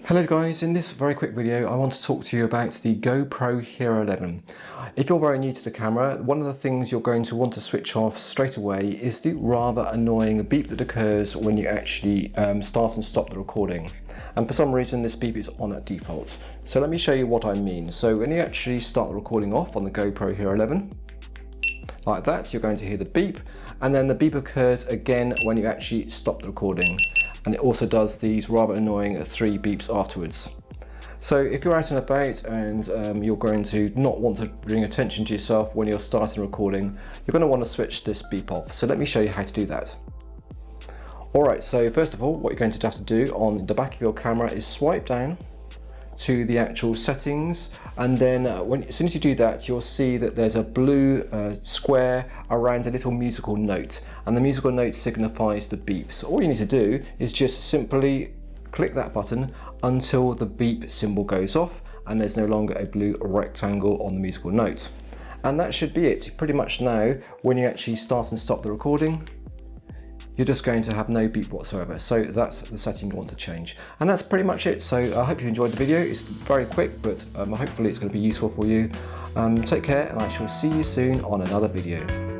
Hello guys, in this very quick video I want to talk to you about the GoPro Hero 11. If you're very new to the camera, one of the things you're going to want to switch off straight away is the rather annoying beep that occurs when you actually start and stop the recording. And for some reason this beep is on at default. So let me show you what I mean. So when you actually start the recording off on the GoPro Hero 11, like that, you're going to hear the beep, and then the beep occurs again when you actually stop the recording. And it also does these rather annoying 3 beeps afterwards. So if you're out and about and you're going to not want to bring attention to yourself when you're starting recording, you're going to want to switch this beep off. So let me show you how to do that. Alright, so first of all, what you're going to have to do on the back of your camera is swipe down to the actual settings, and then as soon as you do that, you'll see that there's a blue square around a little musical note, and the musical note signifies the beep. So all you need to do is just simply click that button until the beep symbol goes off and there's no longer a blue rectangle on the musical note. And that should be it. Pretty much now, when you actually start and stop the recording, you're just going to have no beep whatsoever. So that's the setting you want to change. And that's pretty much it. So I hope you enjoyed the video. It's very quick, but hopefully it's going to be useful for you. Take care, and I shall see you soon on another video.